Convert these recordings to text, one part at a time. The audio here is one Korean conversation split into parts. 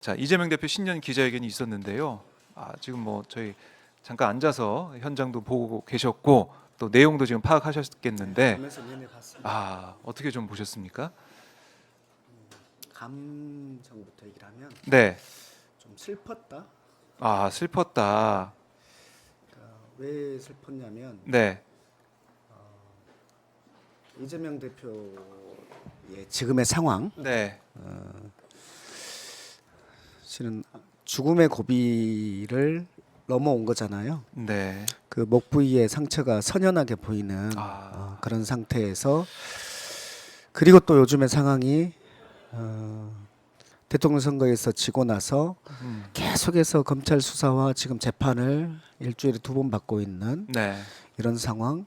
자, 이재명 대표 신년 기자회견이 있었는데요. 지금 뭐 저희 잠깐 앉아서 현장도 보고 계셨고 또 내용도 지금 파악하셨겠는데 가면서 내내 봤습니다. 어떻게 좀 보셨습니까? 감정부터 얘기를 하면 네. 좀 슬펐다. 슬펐다. 그러니까 왜 슬펐냐면 네. 이재명 대표의 지금의 상황, 네. 실은 죽음의 고비를 넘어온 거잖아요. 네. 그 목 부위에 상처가 선연하게 보이는 그런 상태에서, 그리고 또 요즘의 상황이 대통령 선거에서 지고 나서 계속해서 검찰 수사와 지금 재판을 일주일에 2번 받고 있는 네. 이런 상황.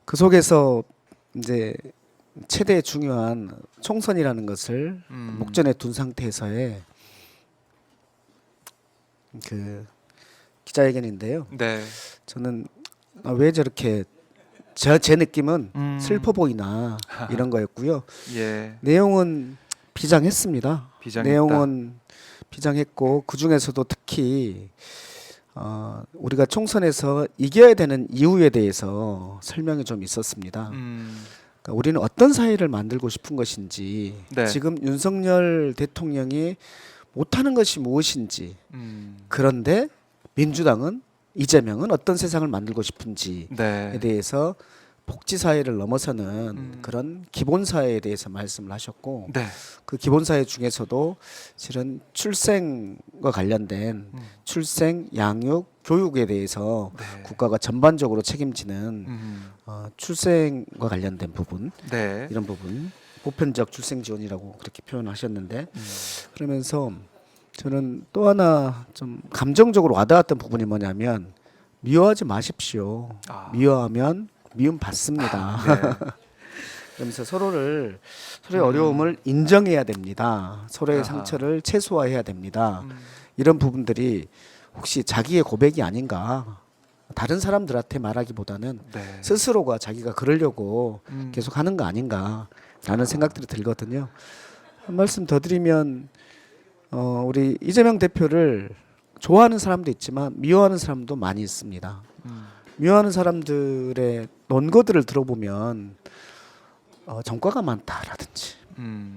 그 속에서 이제 최대 중요한 총선이라는 것을 목전에 둔 상태에서의 그 기자회견인데요. 네. 저는 왜 저렇게 제 느낌은 슬퍼 보이나 이런 거였고요. 예. 내용은 비장했습니다. 비장했다. 내용은 비장했고, 그 중에서도 특히 우리가 총선에서 이겨야 되는 이유에 대해서 설명이 좀 있었습니다. 그러니까 우리는 어떤 사회를 만들고 싶은 것인지, 네. 지금 윤석열 대통령이 못하는 것이 무엇인지, 그런데 민주당은, 이재명은 어떤 세상을 만들고 싶은지에 네. 대해서 복지 사회를 넘어서는 그런 기본 사회에 대해서 말씀을 하셨고, 네. 그 기본 사회 중에서도 실은 출생과 관련된 출생, 양육, 교육에 대해서 네. 국가가 전반적으로 책임지는 출생과 관련된 부분, 네. 이런 부분, 보편적 출생 지원이라고 그렇게 표현하셨는데, 그러면서 저는 또 하나 좀 감정적으로 와닿았던 부분이 뭐냐면, 미워하지 마십시오. 미워하면 미움 받습니다. 네. 그러면서 서로의 어려움을 인정해야 됩니다. 서로의 상처를 최소화해야 됩니다. 이런 부분들이 혹시 자기의 고백이 아닌가, 다른 사람들한테 말하기보다는 네. 스스로가 자기가 그러려고 계속 하는 거 아닌가라는 생각들이 들거든요. 한 말씀 더 드리면, 우리 이재명 대표를 좋아하는 사람도 있지만 미워하는 사람도 많이 있습니다. 미워하는 사람들의 논거들을 들어보면 전과가 많다라든지,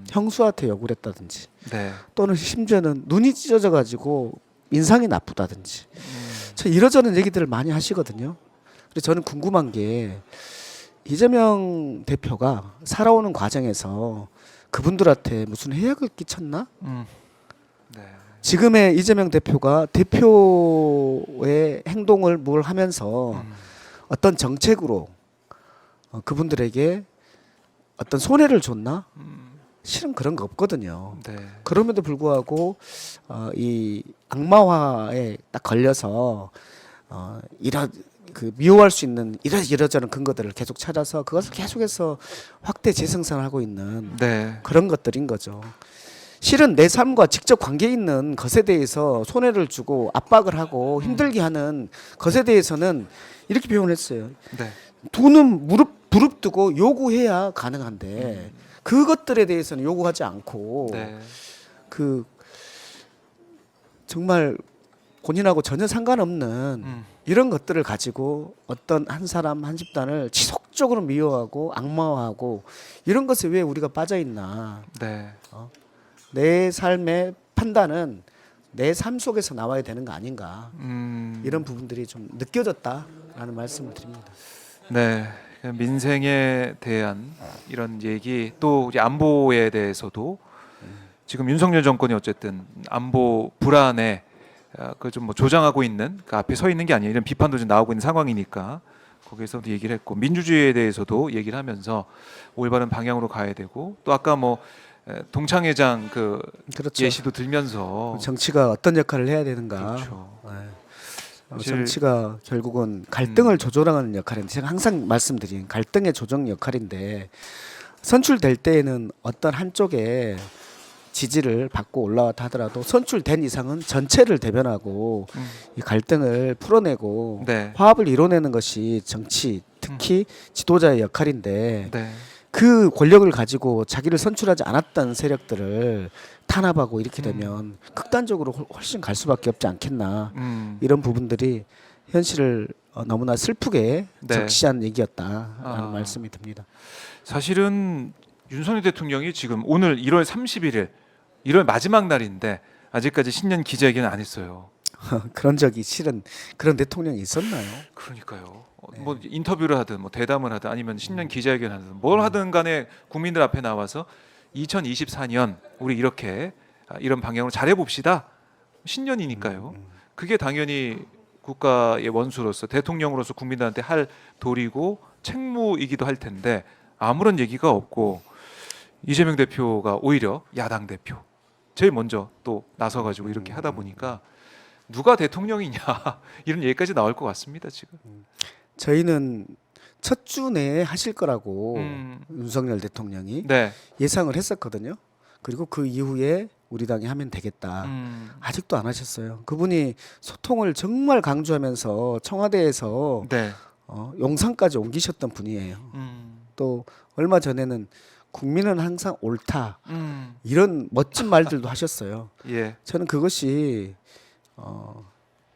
형수한테 욕을 했다든지, 네. 또는 심지어는 눈이 찢어져 가지고 인상이 나쁘다든지, 이러저런 얘기들을 많이 하시거든요. 그래서 저는 궁금한 게, 이재명 대표가 살아오는 과정에서 그분들한테 무슨 해악을 끼쳤나? 네. 지금의 이재명 대표가 대표의 행동을 뭘 하면서 어떤 정책으로 그분들에게 어떤 손해를 줬나? 실은 그런 거 없거든요. 네. 그럼에도 불구하고 이 악마화에 딱 걸려서 미워할 수 있는 이러저런 근거들을 계속 찾아서 그것을 계속해서 확대 재생산하고 있는 네. 그런 것들인 거죠. 실은 내 삶과 직접 관계 있는 것에 대해서 손해를 주고 압박을 하고 힘들게 하는 것에 대해서는 이렇게 표현했어요. 네. 두 눈 부릅뜨고 요구해야 가능한데, 그것들에 대해서는 요구하지 않고 네. 정말 본인하고 전혀 상관없는 이런 것들을 가지고 어떤 한 사람 한 집단을 지속적으로 미워하고 악마화하고, 이런 것에 왜 우리가 빠져 있나? 네. 내 삶의 판단은 내 삶 속에서 나와야 되는 거 아닌가, 이런 부분들이 좀 느껴졌다라는 말씀을 드립니다. 네. 민생에 대한 이런 얘기, 또 우리 안보에 대해서도 지금 윤석열 정권이 어쨌든 안보 불안에 그걸 좀 뭐 조장하고 있는, 그 앞에 서 있는 게 아니냐, 이런 비판도 좀 나오고 있는 상황이니까 거기에서도 얘기를 했고, 민주주의에 대해서도 얘기를 하면서 올바른 방향으로 가야 되고, 또 아까 뭐 동창회장 그렇죠. 예시도 들면서 정치가 어떤 역할을 해야 되는가. 그렇죠. 사실- 정치가 결국은 갈등을 조절하는 역할인데, 제가 항상 말씀드린 갈등의 조정 역할인데, 선출될 때에는 어떤 한쪽에 지지를 받고 올라왔다 하더라도 선출된 이상은 전체를 대변하고 이 갈등을 풀어내고 네. 화합을 이뤄내는 것이 정치, 특히 지도자의 역할인데, 네. 그 권력을 가지고 자기를 선출하지 않았던 세력들을 탄압하고 이렇게 되면 극단적으로 훨씬 갈 수밖에 없지 않겠나. 이런 부분들이 현실을 너무나 슬프게 네. 적시한 얘기였다라는 아. 말씀이 듭니다. 사실은 윤석열 대통령이 지금 오늘 1월 31일 1월 마지막 날인데 아직까지 신년 기자회견 안 했어요. 그런 적이 실은 그런 대통령이 있었나요? 그러니까요. 네. 뭐 인터뷰를 하든 뭐 대담을 하든 아니면 신년 기자회견 하든 뭘 하든 간에 국민들 앞에 나와서 2024년 우리 이렇게 이런 방향으로 잘해 봅시다. 신년이니까요. 그게 당연히 국가의 원수로서 대통령으로서 국민들한테 할 도리고 책무이기도 할 텐데 아무런 얘기가 없고 이재명 대표가 오히려 야당 대표 제일 먼저 또 나서가지고 이렇게 하다 보니까 누가 대통령이냐 이런 얘기까지 나올 것 같습니다 지금. 저희는 첫 주 내에 하실 거라고 음. 윤석열 대통령이 네. 예상을 했었거든요. 그리고 그 이후에 우리 당이 하면 되겠다. 아직도 안 하셨어요. 그분이 소통을 정말 강조하면서 청와대에서 네. 용산까지 옮기셨던 분이에요. 또 얼마 전에는 국민은 항상 옳다 이런 멋진 말들도 하셨어요. 예. 저는 그것이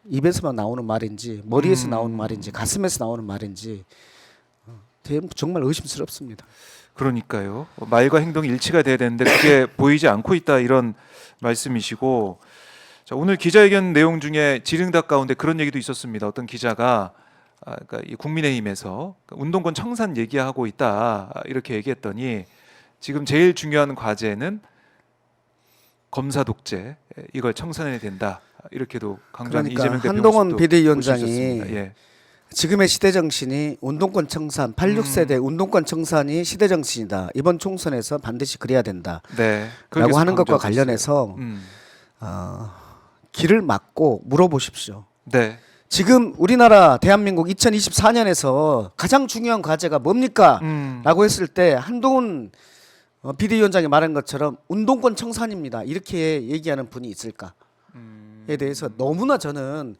입에서만 나오는 말인지 머리에서 나오는 말인지 가슴에서 나오는 말인지 정말 의심스럽습니다. 그러니까요. 말과 행동이 일치가 돼야 되는데 그게 보이지 않고 있다 이런 말씀이시고 자, 오늘 기자회견 내용 중에 지릉답 가운데 그런 얘기도 있었습니다. 어떤 기자가 그러니까 이 국민의힘에서 운동권 청산 얘기하고 있다 이렇게 얘기했더니 지금 제일 중요한 과제는 검사 독재 이걸 청산해야 된다 이렇게도 강조하는 그러니까 이재명 대표 한동훈 모습도 비대위원장이 보여주셨습니다. 예. 지금의 시대 정신이 운동권 청산, 86세대 운동권 청산이 시대 정신이다. 이번 총선에서 반드시 그래야 된다. 네. 라고 하는 것과 강조하고 있어요. 관련해서 길을 막고 물어보십시오. 네. 지금 우리나라 대한민국 2024년에서 가장 중요한 과제가 뭡니까? 라고 했을 때 한동훈 비대위원장이 말한 것처럼 운동권 청산입니다. 이렇게 얘기하는 분이 있을까에 대해서 너무나 저는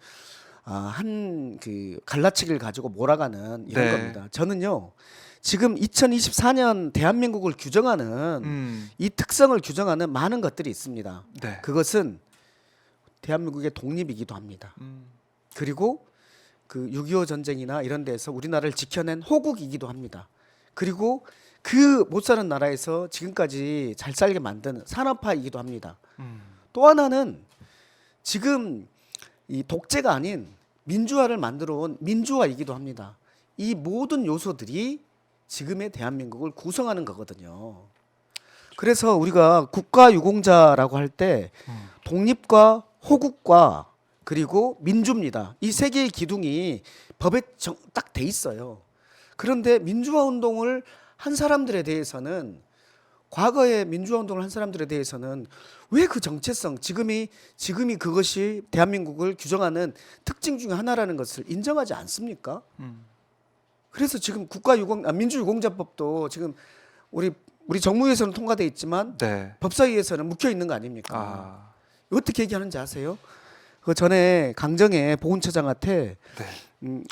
한 그 갈라치기를 가지고 몰아가는 이런 네. 겁니다. 저는요 지금 2024년 대한민국을 규정하는 이 특성을 규정하는 많은 것들이 있습니다. 네. 그것은 대한민국의 독립이기도 합니다. 그리고 그 6.25 전쟁이나 이런 데서 우리나라를 지켜낸 호국이기도 합니다. 그리고 그 못 사는 나라에서 지금까지 잘 살게 만든 산업화이기도 합니다. 또 하나는 지금 이 독재가 아닌 민주화를 만들어 온 민주화이기도 합니다. 이 모든 요소들이 지금의 대한민국을 구성하는 거거든요. 그래서 우리가 국가 유공자라고 할 때 독립과 호국과 그리고 민주입니다. 이 세 개의 기둥이 법에 딱 돼 있어요. 그런데 민주화 운동을 한 사람들에 대해서는 과거에 민주화 운동을 한 사람들에 대해서는 왜 그 정체성 지금이 그것이 대한민국을 규정하는 특징 중에 하나라는 것을 인정하지 않습니까? 그래서 지금 민주유공자법도 지금 우리 정무위에서는 통과돼 있지만 네. 법사위에서는 묵혀 있는 거 아닙니까? 아. 어떻게 얘기하는지 아세요? 그 전에 강정의 보훈처장한테 네.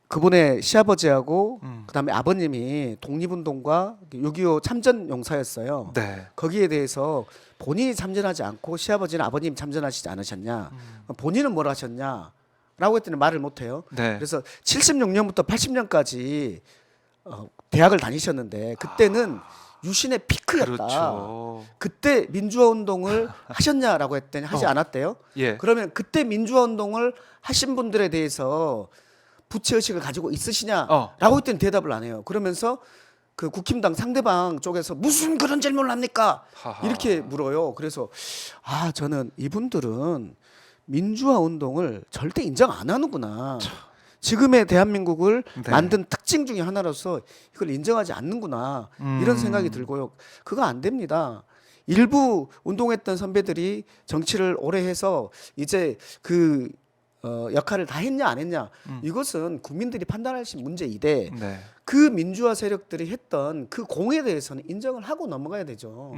그분의 시아버지하고 그다음에 아버님이 독립운동과 6.25 참전 용사였어요. 네. 거기에 대해서 본인이 참전하지 않고 시아버지는 아버님 참전하시지 않으셨냐? 본인은 뭘 하셨냐? 라고 했더니 말을 못해요. 네. 그래서 76년부터 80년까지 대학을 다니셨는데 그때는 유신의 피크였다. 그렇죠. 그때 민주화 운동을 하셨냐라고 했더니 하지 않았대요. 예. 그러면 그때 민주화 운동을 하신 분들에 대해서 부채 의식을 가지고 있으시냐라고 했더니 대답을 안 해요. 그러면서 그 국힘당 상대방 쪽에서 무슨 그런 질문을 합니까? 하하. 이렇게 물어요. 그래서 저는 이분들은 민주화 운동을 절대 인정 안 하는구나. 지금의 대한민국을 네. 만든 특징 중에 하나로서 이걸 인정하지 않는구나. 이런 생각이 들고요. 그거 안 됩니다. 일부 운동했던 선배들이 정치를 오래 해서 이제 그 역할을 다 했냐 안 했냐 이것은 국민들이 판단하실 문제이되 네. 그 민주화 세력들이 했던 그 공에 대해서는 인정을 하고 넘어가야 되죠.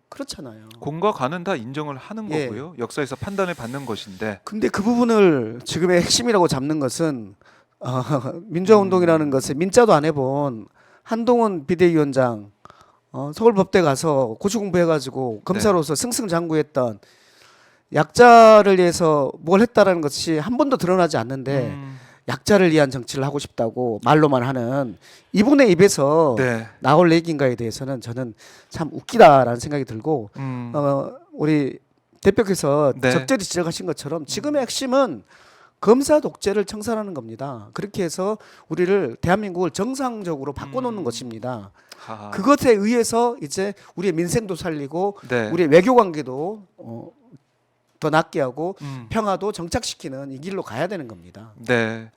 그렇잖아요. 공과 관은 다 인정을 하는 예. 거고요. 역사에서 판단을 받는 것인데. 근데 그 부분을 지금의 핵심이라고 잡는 것은 민주화 운동이라는 것을 민자도 안 해본 한동훈 비대위원장 서울법대 가서 고시 공부해가지고 검사로서 승승장구했던 약자를 위해서 뭘 했다라는 것이 한 번도 드러나지 않는데 약자를 위한 정치를 하고 싶다고 말로만 하는 이분의 입에서 네. 나올 얘기인가에 대해서는 저는 참 웃기다라는 생각이 들고 우리 대표께서 네. 적절히 지적하신 것처럼 지금의 핵심은 검사 독재를 청산하는 겁니다. 그렇게 해서 우리를 대한민국을 정상적으로 바꿔놓는 것입니다. 하하. 그것에 의해서 이제 우리의 민생도 살리고 네. 우리의 외교 관계도 더 낫게 하고 음. 평화도 정착시키는 이 길로 가야 되는 겁니다. 네.